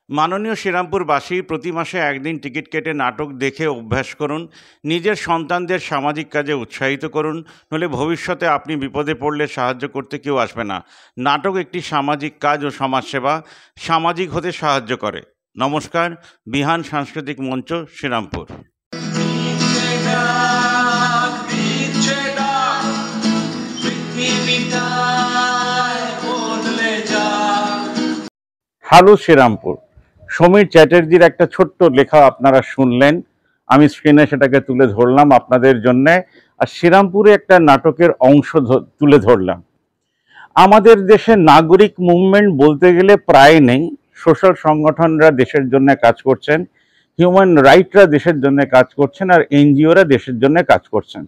মাননীয় শ্রীরামপুরবাসী প্রতি মাসে একদিন টিকিট কেটে নাটক দেখে অভ্যাস করুন। নিজের সন্তানদের সামাজিক কাজে উৎসাহিত করুন, নইলে ভবিষ্যতে আপনি বিপদে পড়লে সাহায্য করতে কেউ আসবে না। নাটক একটি সামাজিক কাজ ও সমাজসেবা, সামাজিক হতে সাহায্য করে। নমস্কার, বিহান সাংস্কৃতিক মঞ্চ, শ্রীরামপুর। হ্যালো শ্রীরামপুর, সমীর চ্যাটার্জির একটা ছোট্ট লেখা আপনারা শুনলেন, আমি স্ক্রিনে সেটাকে তুলে ধরলাম আপনাদের জন্যে। আর শ্রীরামপুরে একটা নাটকের অংশ তুলে ধরলাম। আমাদের দেশে নাগরিক মুভমেন্ট বলতে গেলে প্রায় নেই। সোশ্যাল সংগঠনরা দেশের জন্য কাজ করছেন, হিউম্যান রাইটরা দেশের জন্য কাজ করছেন, আর এনজিওরা দেশের জন্য কাজ করছেন,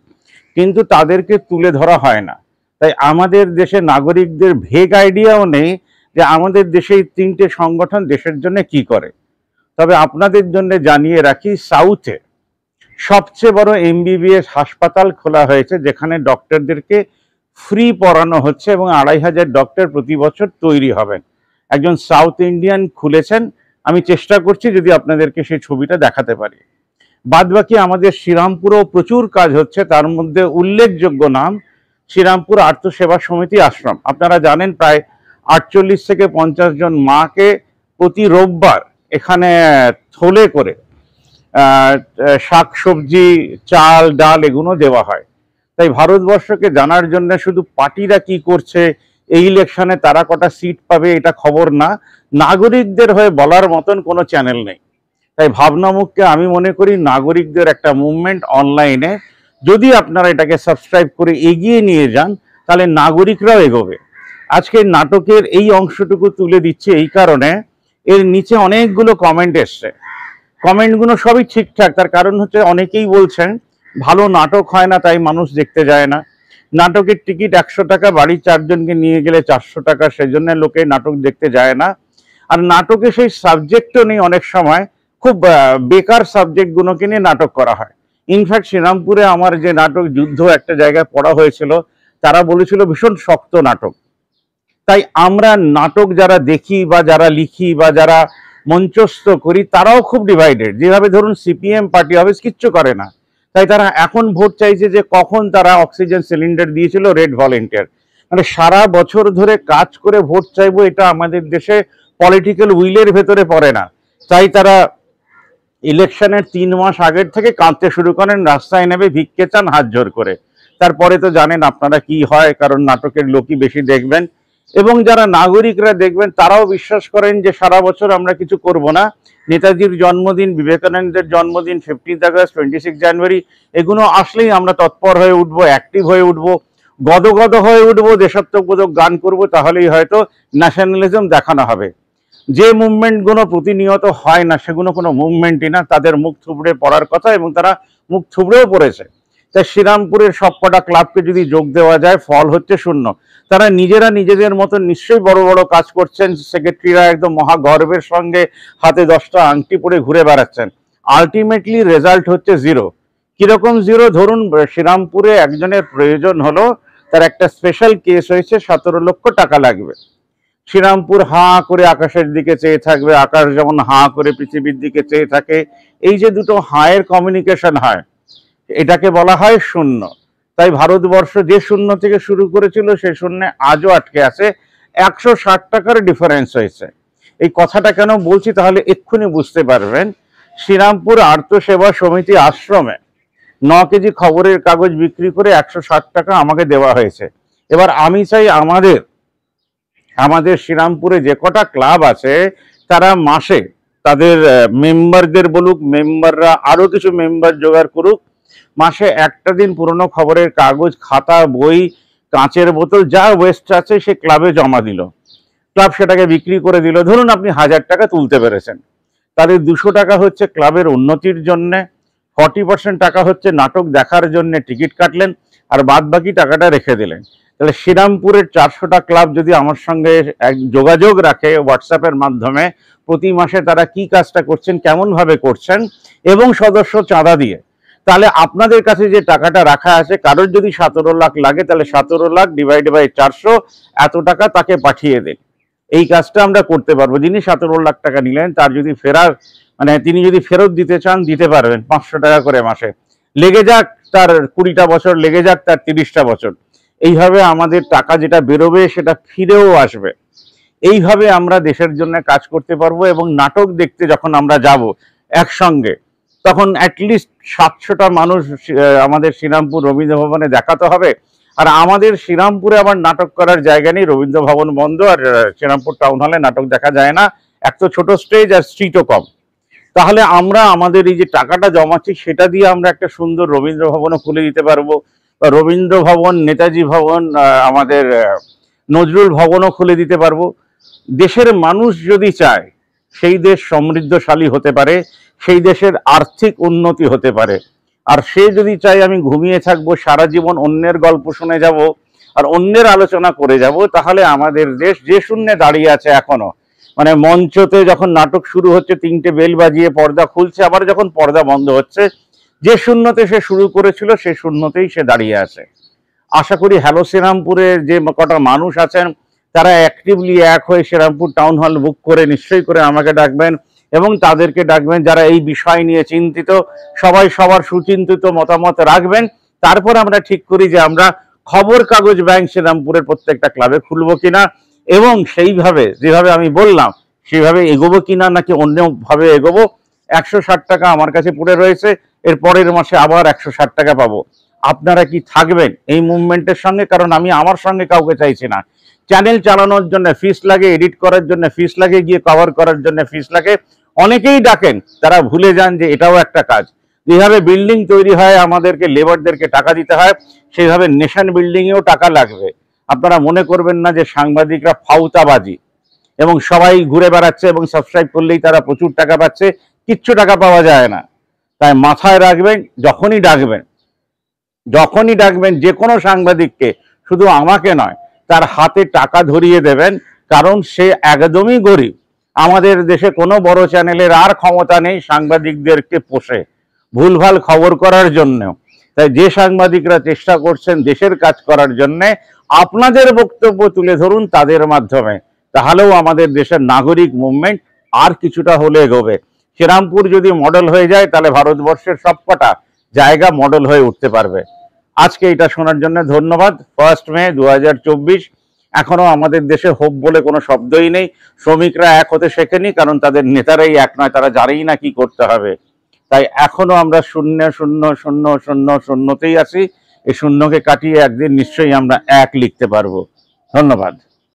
কিন্তু তাদেরকে তুলে ধরা হয় না। তাই আমাদের দেশে নাগরিকদের ভেগ আইডিয়াও নেই যে আমাদের দেশে এই তিনটে সংগঠন দেশের জন্য কি করে। তবে আপনাদের জন্য জানিয়ে রাখি, সাউথে সবচেয়ে বড় এমবিবিএস হাসপাতাল খোলা হয়েছে, যেখানে ডক্টরদেরকে ফ্রি পড়ানো হচ্ছে এবং 2500 ডক্টর প্রতি বছর তৈরি হবেন। একজন সাউথ ইন্ডিয়ান খুলেছেন। আমি চেষ্টা করছি যদি আপনাদেরকে সেই ছবিটা দেখাতে পারি। বাদবাকি আমাদের শ্রীরামপুরেও প্রচুর কাজ হচ্ছে, তার মধ্যে উল্লেখযোগ্য নাম শ্রীরামপুর আর্ত সেবা সমিতি আশ্রম। আপনারা জানেন প্রায় 48 থেকে 50 জন মাকে প্রতি রোববার এখানে থলে করে শাক সবজি, চাল, ডাল এগুলো দেওয়া হয়। তাই ভারতবর্ষকে জানার জন্য শুধু পার্টিরা কি করছে, এই ইলেকশনে তারা কটা সিট পাবে এটা খবর না, নাগরিকদের হয়ে বলার মতন কোনো চ্যানেল নেই। তাই ভাবনামুখকে আমি মনে করি নাগরিকদের একটা মুভমেন্ট অনলাইনে, যদি আপনারা এটাকে সাবস্ক্রাইব করে এগিয়ে নিয়ে যান তাহলে নাগরিকরাও এগোবে। আজকের নাটকের এই অংশটুকু তুলে দিচ্ছে এই কারণে, এর নিচে অনেকগুলো কমেন্ট এসছে। কমেন্টগুলো সবই ঠিকঠাক। তার কারণ হচ্ছে অনেকেই বলছেন ভালো নাটক হয় না তাই মানুষ দেখতে যায় না, নাটকের টিকিট 100 টাকা, বাড়ির 4 জনকে নিয়ে গেলে 400 টাকা, সেজন্য লোকে নাটক দেখতে যায় না। আর নাটকে সেই সাবজেক্টও নেই, অনেক সময় খুব বেকার সাবজেক্টগুলোকে নিয়ে নাটক করা হয়। ইনফ্যাক্ট শ্রীরামপুরে আমার যে নাটক যুদ্ধ একটা জায়গায় পড়া হয়েছিল, তারা বলেছিল ভীষণ শক্ত নাটক। তাই আমরা নাটক যারা দেখি বা যারা লিখি বা যারা মঞ্চস্থ করি তারাও খুব ডিভাইডেড। যেভাবে ধরুন সিপিএম পার্টি অফিস কিচ্ছু করে না, তাই তারা এখন ভোট চাইছে যে কখন তারা অক্সিজেন সিলিন্ডার দিয়েছিল রেড ভলেন্টিয়ার। মানে সারা বছর ধরে কাজ করে ভোট চাইবো, এটা আমাদের দেশে পলিটিক্যাল উইলের ভেতরে পড়ে না। তাই তারা ইলেকশনের 3 মাস আগের থেকে কাঁদতে শুরু করেন, রাস্তায় নেমে ভিক্ষে চান হাত জোর করে। তারপরে তো জানেন আপনারা কি হয়, কারণ নাটকের লোকই বেশি দেখবেন। এবং যারা নাগরিকরা দেখবেন তারাও বিশ্বাস করেন যে সারা বছর আমরা কিছু করব না, নেতাজির জন্মদিন, বিবেকানন্দের জন্মদিন, 15 আগস্ট, 26 জানুয়ারি এগুলো আসলেই আমরা তৎপর হয়ে উঠবো, অ্যাক্টিভ হয়ে উঠবো, গদগদ হয়ে উঠবো, দেশাত্মবোধক গান করব, তাহলেই হয়তো ন্যাশনালিজম দেখানো হবে। যে মুভমেন্টগুলো প্রতিনিয়ত হয় না সেগুলো কোনো মুভমেন্টই না, তাদের মুখ থুবড়ে পড়ার কথা এবং তারা মুখ থুবড়েও পড়েছে। তাই শ্রীরামপুরের সবকটা ক্লাবকে যদি যোগ দেওয়া যায়, ফল হচ্ছে শূন্য। তারা নিজেরা নিজেদের মতন নিশ্চয়ই বড় বড় কাজ করছেন, সেক্রেটারিরা একদম মহাগর্বের সঙ্গে হাতে 10টা আংটি পরে ঘুরে বেড়াচ্ছেন, আলটিমেটলি রেজাল্ট হচ্ছে জিরো। কিরকম জিরো? ধরুন শ্রীরামপুরে একজনের প্রয়োজন হলো, তার একটা স্পেশাল কেস হয়েছে, 17 লক্ষ টাকা লাগবে। শ্রীরামপুর হাঁ করে আকাশের দিকে চেয়ে থাকবে, আকাশ যেমন হাঁ করে পৃথিবীর দিকে চেয়ে থাকে। এই যে দুটো হাঁয়ের কমিউনিকেশন হয়, এটাকে বলা হয় শূন্য। তাই ভারতবর্ষ যে শূন্য থেকে শুরু করেছিল সে শূন্য আজও আটকে আছে। 160 টাকার ডিফারেন্স হয়েছে। এই কথাটা কেন বলছি তাহলে এক্ষুনি বুঝতে পারবেন। শ্রীরামপুর আর্ত সেবা সমিতি আশ্রমে 9 কেজি খবরের কাগজ বিক্রি করে 160 টাকা আমাকে দেওয়া হয়েছে। এবার আমি চাই আমাদের শ্রীরামপুরে যে কটা ক্লাব আছে তারা মাসে তাদের মেম্বারদের বলুক, মেম্বাররা আরো কিছু মেম্বার জোগাড় করুক, মাসে একটা দিন পুরনো খবরের কাগজ, খাতা, বই, কাঁচের বোতল যা ওয়েস্ট আছে সে ক্লাবে জমা দিল, ক্লাব সেটাকে বিক্রি করে দিল। ধরুন আপনি 1000 টাকা তুলতে পেরেছেন, তাদের 200 টাকা হচ্ছে ক্লাবের উন্নতির জন্য, 40% টাকা হচ্ছে নাটক দেখার জন্য টিকিট কাটলেন, আর বাদ বাকি টাকাটা রেখে দিলেন। তাহলে শ্রীরামপুরের 400টা ক্লাব যদি আমার সঙ্গে যোগাযোগ রাখে হোয়াটসঅ্যাপের মাধ্যমে, প্রতি মাসে তারা কি কাজটা করছেন, কেমন ভাবে করছেন এবং সদস্য চাঁদা দিয়ে, তাহলে আপনাদের কাছে যে টাকাটা রাখা আছে, কারোর যদি 17 লাখ লাগে তাহলে 17 লাখ ডিভাইড বাই 400, এত টাকা তাকে পাঠিয়ে দিন। এই কাজটা আমরা করতে পারবো। যিনি 17 লাখ টাকা নিলেন তার যদি ফেরার মানে তিনি যদি ফেরত দিতে চান দিতে পারবেন 500 টাকা করে মাসে, লেগে যাক তার 20টা বছর, লেগে যাক তার 30টা বছর। এইভাবে আমাদের টাকা যেটা বেরোবে সেটা ফিরেও আসবে। এইভাবে আমরা দেশের জন্য কাজ করতে পারবো। এবং নাটক দেখতে যখন আমরা যাব একসঙ্গে, তখন অ্যাটলিস্ট 700টা মানুষ আমাদের শ্রীরামপুর রবীন্দ্র ভবনে দেখাতে হবে। আর আমাদের শ্রীরামপুরে আবার নাটক করার জায়গা নেই, রবীন্দ্র ভবন বন্ধ, আর শ্রীরামপুর টাউন হলে নাটক দেখা যায় না, এক তো ছোট স্টেজ আর সিটও কম। তাহলে আমরা আমাদের এই যে টাকাটা জমাচ্ছি সেটা দিয়ে আমরা একটা সুন্দর রবীন্দ্র ভবনও খুলে দিতে পারবো, বা রবীন্দ্র ভবন, নেতাজি ভবন, আমাদের নজরুল ভবনও খুলে দিতে পারবো। দেশের মানুষ যদি চায় সেই দেশ সমৃদ্ধশালী হতে পারে, সেই দেশের আর্থিক উন্নতি হতে পারে। আর সে যদি চায় আমি ঘুমিয়ে থাকবো, সারা জীবন অন্যের গল্প শুনে যাব আর অন্যের আলোচনা করে যাব, তাহলে আমাদের দেশ যে শূন্যে দাঁড়িয়ে আছে এখনো, মানে মঞ্চতে যখন নাটক শুরু হচ্ছে 3টে বেল বাজিয়ে পর্দা খুলছে, আবার যখন পর্দা বন্ধ হচ্ছে, যে শূন্যতে সে শুরু করেছিল সে শূন্যতেই সে দাঁড়িয়ে আছে। আশা করি হ্যালো শ্রীরামপুরের যে কটা মানুষ আছেন তারা অ্যাক্টিভলি এক হয়ে শ্রীরামপুর টাউন হল বুক করে নিশ্চয়ই করে আমাকে ডাকবেন, এবং তাদেরকে ডাকবেন যারা এই বিষয় নিয়ে চিন্তিত। সবাই সবার সুচিন্তিত মতামত রাখবেন। তারপর আমরা ঠিক করি যে আমরা খবর কাগজ ব্যাংক শ্রীরামপুরের প্রত্যেকটা ক্লাবে খুলবো কিনা, এবং সেইভাবে যেভাবে আমি বললাম সেভাবে এগোবো কিনা, নাকি অন্যভাবে এগোবো। 160 টাকা আমার কাছে পড়ে রয়েছে, এর পরের মাসে আবার 160 টাকা পাবো। আপনারা কি থাকবেন এই মুভমেন্টের সঙ্গে? কারণ আমি আমার সঙ্গে কাউকে চাইছি না। চ্যানেল চালানোর জন্য ফিস লাগে, এডিট করার জন্য ফিস লাগে, গিয়ে কভার করার জন্য ফিস লাগে। অনেকেই ডাকেন, তারা ভুলে যান যে এটাও একটা কাজ। যেভাবে বিল্ডিং তৈরি হয় আমাদেরকে লেবারদেরকে টাকা দিতে হয়, সেইভাবে নেশন বিল্ডিংয়েও টাকা লাগবে। আপনারা মনে করবেন না যে সাংবাদিকরা ফাউতাবাজি এবং সবাই ঘুরে বেড়াচ্ছে এবং সাবস্ক্রাইব করলেই তারা প্রচুর টাকা পাচ্ছে। কিচ্ছু টাকা পাওয়া যায় না। তাই মাথায় রাখবেন, যখনই ডাকবেন যে কোনো সাংবাদিককে, শুধু আমাকে নয়, তার হাতে টাকা ধরিয়ে দেবেন, কারণ সে একদমই গরিব। আমাদের দেশে কোনো বড় চ্যানেলের আর ক্ষমতা নেই সাংবাদিকদেরকে পোষে ভুলভাল খবর করার জন্য। তাই যে সাংবাদিকরা চেষ্টা করছেন দেশের কাজ করার জন্য, আপনাদের বক্তব্য তুলে ধরুন তাদের মাধ্যমে, তাহলেও আমাদের দেশের নাগরিক মুভমেন্ট আর কিছুটা হলে এগোবে। শ্রীরামপুর যদি মডেল হয়ে যায় তাহলে ভারতবর্ষের সবকটা জায়গা মডেল হয়ে উঠতে পারবে। আজকে এটা শোনার জন্য ধন্যবাদ। 1 মে 2024। এখনো আমাদের দেশে হোপ বলে কোনো শব্দই নেই। শ্রমিকরা এক হতে শেখেনি, কারণ তাদের নেতারাই এক নয়, তারা জানেই না কি করতে হবে। তাই এখনো আমরা শূন্য শূন্য শূন্য শূন্য শূন্যতেই আছি। এই শূন্যকে কাটিয়ে একদিন নিশ্চয়ই আমরা এক লিখতে পারবো। ধন্যবাদ।